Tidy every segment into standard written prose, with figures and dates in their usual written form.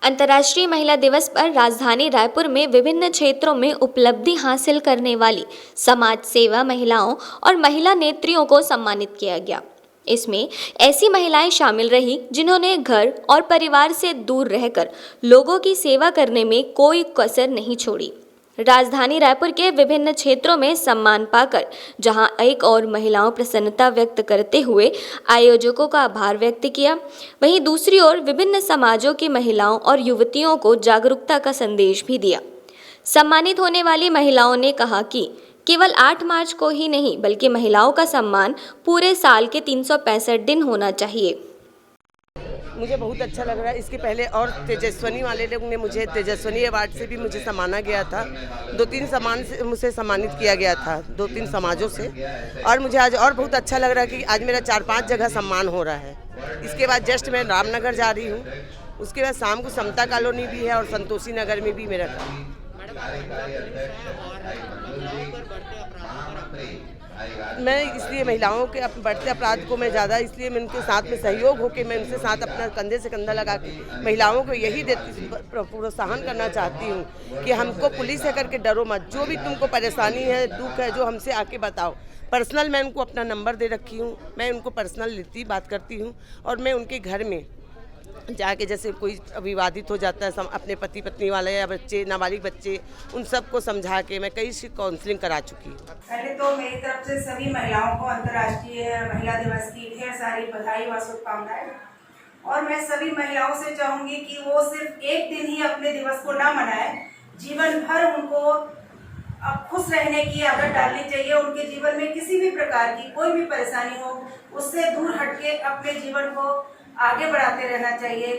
अंतर्राष्ट्रीय महिला दिवस पर राजधानी रायपुर में विभिन्न क्षेत्रों में उपलब्धि हासिल करने वाली समाज सेवा महिलाओं और महिला नेत्रियों को सम्मानित किया गया। इसमें ऐसी महिलाएं शामिल रही जिन्होंने घर और परिवार से दूर रहकर लोगों की सेवा करने में कोई कसर नहीं छोड़ी। राजधानी रायपुर के विभिन्न क्षेत्रों में सम्मान पाकर जहां एक और महिलाओं प्रसन्नता व्यक्त करते हुए आयोजकों का आभार व्यक्त किया, वहीं दूसरी ओर विभिन्न समाजों की महिलाओं और युवतियों को जागरूकता का संदेश भी दिया। सम्मानित होने वाली महिलाओं ने कहा कि केवल 8 मार्च को ही नहीं बल्कि महिलाओं का सम्मान पूरे साल के 365 दिन होना चाहिए। मुझे बहुत अच्छा लग रहा है। इसके पहले और तेजस्विनी वाले लोग ने मुझे तेजस्विनी अवार्ड से भी मुझे सम्माना गया था। 2-3 सम्मान से मुझे सम्मानित किया गया था, 2-3 समाजों से। और मुझे आज और बहुत अच्छा लग रहा है कि आज मेरा 4-5 जगह सम्मान हो रहा है। इसके बाद जस्ट मैं रामनगर जा रही हूँ, उसके बाद शाम को समता कॉलोनी भी है और संतोषी नगर में भी मेरा काम। मैं इसलिए महिलाओं के बढ़ते अपराध को मैं ज़्यादा इसलिए मैं उनके साथ में सहयोग होकर मैं उनके साथ अपना कंधे से कंधा लगा के महिलाओं को यही प्रोत्साहन करना चाहती हूँ कि हमको पुलिस है करके डरो मत। जो भी तुमको परेशानी है, दुख है, जो हमसे आके बताओ। पर्सनल मैं उनको अपना नंबर दे रखी हूँ, मैं उनको पर्सनल लेती बात करती हूँ और मैं उनके घर में जाके जैसे कोई विवादित हो जाता है अपने पति पत्नी वाले या बच्चे, नाबालिग बच्चे, उन सबको समझा के मैं कई काउंसलिंग करा चुकी हूँ। पहले तो मेरी तरफ से सभी महिलाओं को अंतर्राष्ट्रीय महिला दिवस की ढेर सारी बधाई व शुभकामनाएं। और मैं सभी महिलाओं से चाहूंगी कि वो सिर्फ एक दिन ही अपने दिवस को ना मनाएं, जीवन भर उनको अब खुश रहने की आदत डालनी चाहिए। उनके जीवन में किसी भी प्रकार की कोई भी परेशानी हो, उससे दूर हटके अपने जीवन को आगे बढ़ाते रहना चाहिए।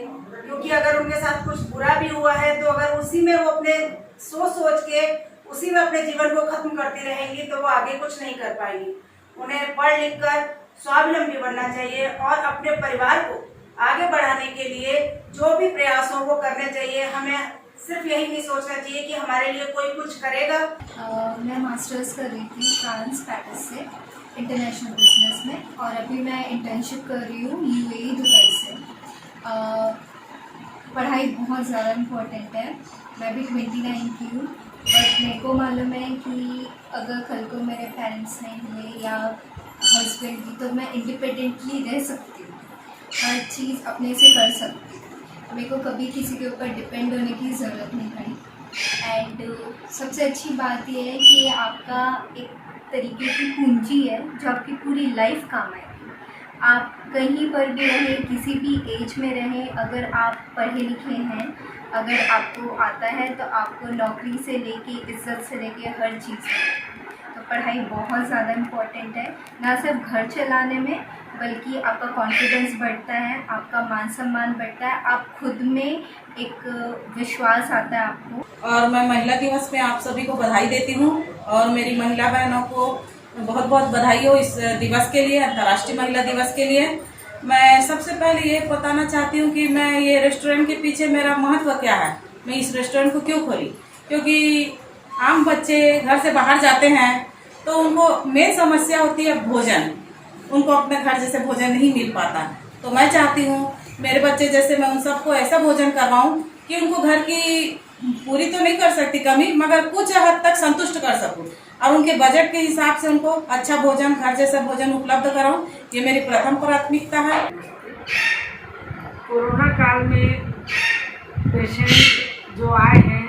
क्योंकि अगर उनके साथ कुछ बुरा भी हुआ है तो अगर उसी में वो अपने सोच के उसी में अपने जीवन को खत्म करती रहेंगी तो वो आगे कुछ नहीं कर पाएंगी। उन्हें पढ़ लिख कर स्वावलंबी बनना चाहिए और अपने परिवार को आगे बढ़ाने के लिए जो भी प्रयासों को करने चाहिए। हमें सिर्फ यही नहीं सोचना चाहिए कि हमारे लिए कोई कुछ करेगा। मैं मास्टर्स कर रही थी फ्रांस पैरिस से इंटरनेशनल बिजनेस में और अभी मैं इंटर्नशिप कर रही हूँ UAE दुबई से। पढ़ाई बहुत ज़्यादा इम्पोर्टेंट है। मैं भी 29 की हूँ बट मेरे को मालूम है कि अगर कल को मेरे पेरेंट्स नहीं हुए या हस्बैंड की तो मैं इंडिपेंडेंटली रह सकती हूँ, हर चीज़ अपने से कर सकती हूँ। मेरे को कभी किसी के ऊपर डिपेंड होने की ज़रूरत नहीं पड़ी। एंड सबसे अच्छी बात यह है कि आपका एक तरीके की पूंजी है जो आपकी पूरी लाइफ काम आएगी। आप कहीं पर भी रहें, किसी भी एज में रहें, अगर आप पढ़े लिखे हैं, अगर आपको आता है तो आपको नौकरी से लेके इज्जत से लेके हर चीज़ में तो पढ़ाई बहुत ज़्यादा इम्पोर्टेंट है। ना सिर्फ घर चलाने में बल्कि आपका कॉन्फिडेंस बढ़ता है, आपका मान सम्मान बढ़ता है, आप खुद में एक विश्वास आता है आपको। और मैं महिला दिवस में आप सभी को बधाई देती हूँ और मेरी महिला बहनों को बहुत बहुत बधाई हो इस दिवस के लिए, अंतर्राष्ट्रीय महिला दिवस के लिए। मैं सबसे पहले ये बताना चाहती हूँ कि मैं ये रेस्टोरेंट के पीछे मेरा महत्व क्या है, मैं इस रेस्टोरेंट को क्यों खोली। क्योंकि आम बच्चे घर से बाहर जाते हैं तो उनको मेन समस्या होती है भोजन, उनको अपने घर जैसे भोजन नहीं मिल पाता। तो मैं चाहती हूँ मेरे बच्चे जैसे मैं उन सबको ऐसा भोजन करवाऊँ कि उनको घर की पूरी तो नहीं कर सकती कमी, मगर कुछ हद तक संतुष्ट कर सकूँ और उनके बजट के हिसाब से उनको अच्छा भोजन, घर जैसा भोजन उपलब्ध कराऊँ। ये मेरी प्रथम प्राथमिकता है। कोरोना काल में पेशेंट जो आए हैं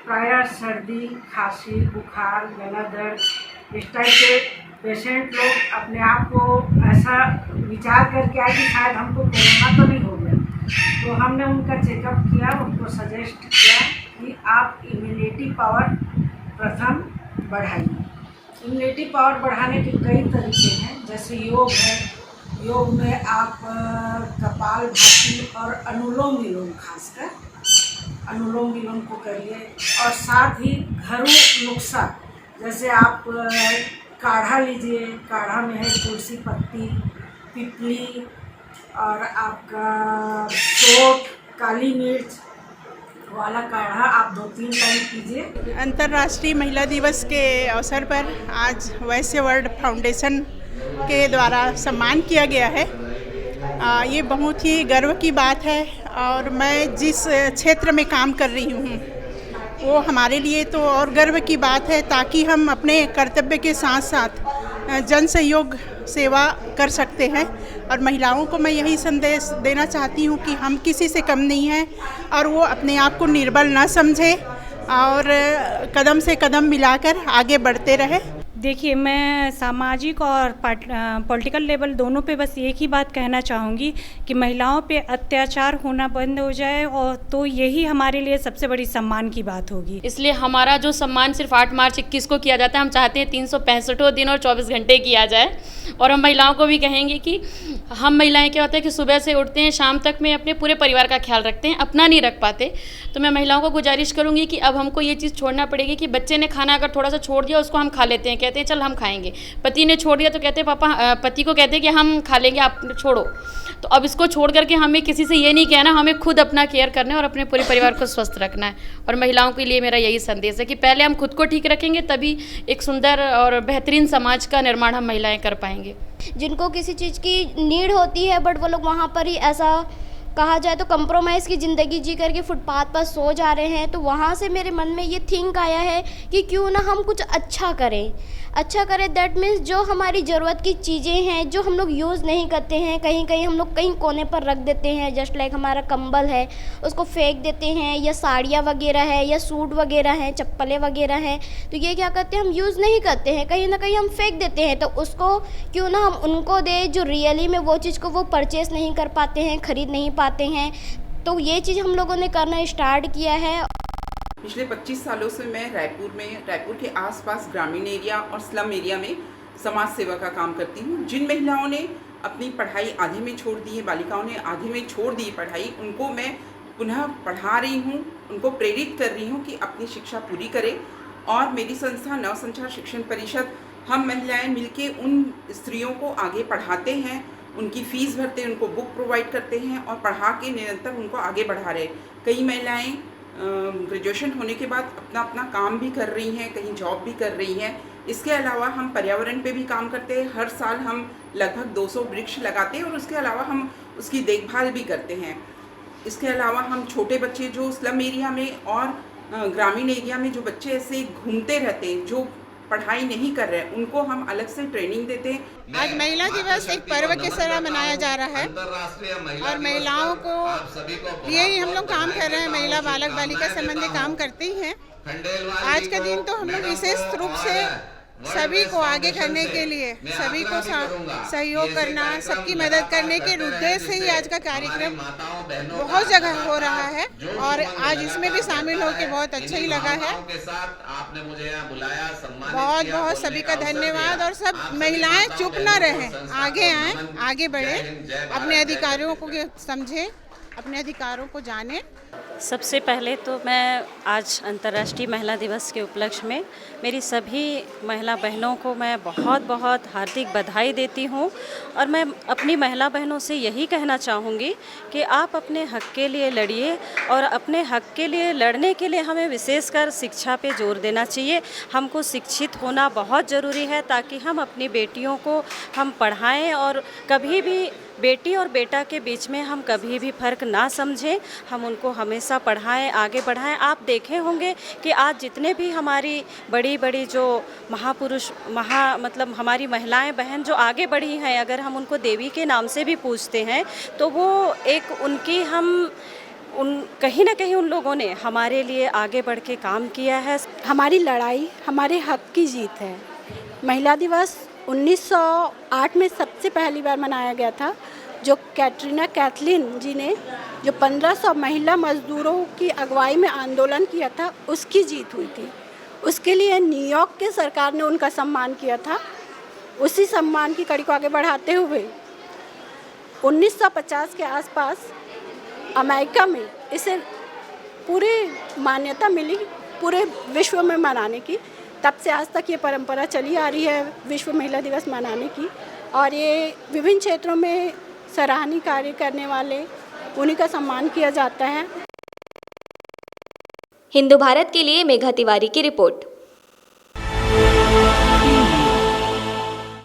प्रायः सर्दी, खांसी, बुखार, गला दर्द, इस टाइप के पेशेंट लोग अपने आप को ऐसा विचार करके आए कि शायद हमको कोरोना तो नहीं हो गया। तो हमने उनका चेकअप किया, उनको सजेस्ट किया कि आप इम्यूनिटी पावर प्रथम बढ़ाइए। इम्यूनिटी पावर बढ़ाने के कई तरीके हैं, जैसे योग है। योग में आप कपालभाति और अनुलोम विलोम, खासकर अनुलोम विलोम को करिए। और साथ ही घरेलू नुस्खा, जैसे आप काढ़ा लीजिए, काढ़ा में है तुलसी पत्ती, पिपली और आपका सोंठ, काली मिर्च वाला काढ़ा आप 2-3 टाइम पीजिए। अंतर्राष्ट्रीय महिला दिवस के अवसर पर आज वैश्य वर्ल्ड फाउंडेशन के द्वारा सम्मान किया गया है। ये बहुत ही गर्व की बात है और मैं जिस क्षेत्र में काम कर रही हूँ वो हमारे लिए तो और गर्व की बात है, ताकि हम अपने कर्तव्य के साथ साथ जन सहयोग सेवा कर सकते हैं। और महिलाओं को मैं यही संदेश देना चाहती हूँ कि हम किसी से कम नहीं हैं और वो अपने आप को निर्बल ना समझे और कदम से कदम मिलाकर आगे बढ़ते रहे। देखिए, मैं सामाजिक और पॉलिटिकल लेवल दोनों पे बस एक ही बात कहना चाहूँगी कि महिलाओं पे अत्याचार होना बंद हो जाए, और तो यही हमारे लिए सबसे बड़ी सम्मान की बात होगी। इसलिए हमारा जो सम्मान सिर्फ 8 मार्च 21 को किया जाता है, हम चाहते हैं 365 दिन और 24 घंटे किया जाए। और हम महिलाओं को भी कहेंगे कि हम महिलाएं क्या होता है कि सुबह से उठते हैं, शाम तक में अपने पूरे परिवार का ख्याल रखते हैं, अपना नहीं रख पाते। तो मैं महिलाओं को गुजारिश करूँगी कि अब हमको ये चीज़ छोड़ना पड़ेगी कि बच्चे ने खाना अगर थोड़ा सा छोड़ दिया उसको हम खा लेते हैं, कहते हैं चल हम खाएंगे। पति ने छोड़ दिया तो कहते हैं पापा, पति को कहते हैं कि हम खा लेंगे, आप छोड़ो। तो अब इसको छोड़ करके हमें किसी से ये नहीं कहना, हमें खुद अपना केयर करना है और अपने पूरे परिवार को स्वस्थ रखना है। और महिलाओं के लिए मेरा यही संदेश है कि पहले हम खुद को ठीक रखेंगे, तभी एक सुंदर और बेहतरीन समाज का निर्माण हम महिलाएं कर पाएंगे। जिनको किसी चीज़ की नीड होती है बट वो लोग वहाँ पर ही ऐसा कहा जाए तो कंप्रोमाइज़ की ज़िंदगी जी करके फुटपाथ पर सो जा रहे हैं। तो वहाँ से मेरे मन में ये थिंक आया है कि क्यों ना हम कुछ अच्छा करें। दैट मीन्स जो हमारी ज़रूरत की चीज़ें हैं जो हम लोग यूज़ नहीं करते हैं, कहीं कहीं हम लोग कहीं कोने पर रख देते हैं, जस्ट लाइक हमारा कंबल है उसको फेंक देते हैं, या साड़ियाँ वगैरह है, या सूट वगैरह हैं, चप्पलें वगैरह हैं, तो ये क्या करते हैं हम यूज़ नहीं करते हैं, कहीं ना कहीं हम फेंक देते हैं। तो उसको क्यों ना हम उनको दें जो रियली में वो चीज़ को वो परचेस नहीं कर पाते हैं, ख़रीद नहीं पाते हैं। तो ये चीज़ हम लोगों ने करना स्टार्ट किया है। पिछले 25 सालों से मैं रायपुर के आसपास ग्रामीण एरिया और स्लम एरिया में समाज सेवा का काम करती हूँ। जिन महिलाओं ने अपनी पढ़ाई आधे में छोड़ दी है, बालिकाओं ने आधे में छोड़ दी पढ़ाई, उनको मैं पुनः पढ़ा रही हूँ, उनको प्रेरित कर रही हूँ कि अपनी शिक्षा पूरी करें। और मेरी संस्था नवसंचार शिक्षण परिषद, हम महिलाएं मिलके उन स्त्रियों को आगे पढ़ाते हैं, उनकी फ़ीस भरते हैं, उनको बुक प्रोवाइड करते हैं और पढ़ा के निरंतर उनको आगे बढ़ा रहे। कई महिलाएं ग्रेजुएशन होने के बाद अपना काम भी कर रही हैं, कहीं जॉब भी कर रही हैं। इसके अलावा हम पर्यावरण पे भी काम करते हैं। हर साल हम लगभग 200 वृक्ष लगाते हैं और उसके अलावा हम उसकी देखभाल भी करते हैं। इसके अलावा हम छोटे बच्चे जो स्लम एरिया में और ग्रामीण एरिया में जो बच्चे ऐसे घूमते रहते हैं, जो पढ़ाई नहीं कर रहे हैं, उनको हम अलग से ट्रेनिंग देते हैं। आज महिला दिवस एक पर्व की तरह मनाया जा रहा है और महिलाओं को यही हम लोग काम कर रहे हैं। महिला बालक बालिका संबंधी काम करते ही हैं। आज का दिन तो हम लोग विशेष रूप से सभी को आगे करने के लिए, सभी को सहयोग करना, सबकी मदद करने के उद्देश्य से ही आज का कार्यक्रम बहुत जगह हो रहा है और आज इसमें भी शामिल होकर बहुत अच्छा ही लगा है। बहुत बहुत सभी का धन्यवाद। और सब महिलाएं चुप ना रहें, आगे आएं, आगे बढ़ें, अपने अधिकारों को समझें, अपने अधिकारों को जानें। सबसे पहले तो मैं आज अंतर्राष्ट्रीय महिला दिवस के उपलक्ष्य में मेरी सभी महिला बहनों को मैं बहुत बहुत हार्दिक बधाई देती हूँ। और मैं अपनी महिला बहनों से यही कहना चाहूँगी कि आप अपने हक़ के लिए लड़िए, और अपने हक़ के लिए लड़ने के लिए हमें विशेषकर शिक्षा पे जोर देना चाहिए। हमको शिक्षित होना बहुत ज़रूरी है ताकि हम अपनी बेटियों को हम पढ़ाएं और कभी भी बेटी और बेटा के बीच में हम कभी भी फ़र्क ना समझें, हम उनको हमेशा पढ़ाएं, आगे बढ़ाएं। आप देखे होंगे कि आज जितने भी हमारी बड़ी बड़ी जो महापुरुष मतलब हमारी महिलाएं बहन जो आगे बढ़ी हैं, अगर हम उनको देवी के नाम से भी पूछते हैं तो वो एक उनकी कहीं ना कहीं उन लोगों ने हमारे लिए आगे बढ़ के काम किया है। हमारी लड़ाई हमारे हक की जीत है। महिला दिवस 1908 में सबसे पहली बार मनाया गया था, जो कैटरीना कैथलीन जी ने जो 1500 महिला मजदूरों की अगुवाई में आंदोलन किया था, उसकी जीत हुई थी। उसके लिए न्यूयॉर्क के सरकार ने उनका सम्मान किया था। उसी सम्मान की कड़ी को आगे बढ़ाते हुए 1950 के आसपास अमेरिका में इसे पूरी मान्यता मिली पूरे विश्व में मनाने की। तब से आज तक ये परंपरा चली आ रही है विश्व महिला दिवस मनाने की, और ये विभिन्न क्षेत्रों में सराहनीय कार्य करने वाले उन्हीं का सम्मान किया जाता है। हिंदू भारत के लिए मेघा तिवारी की रिपोर्ट।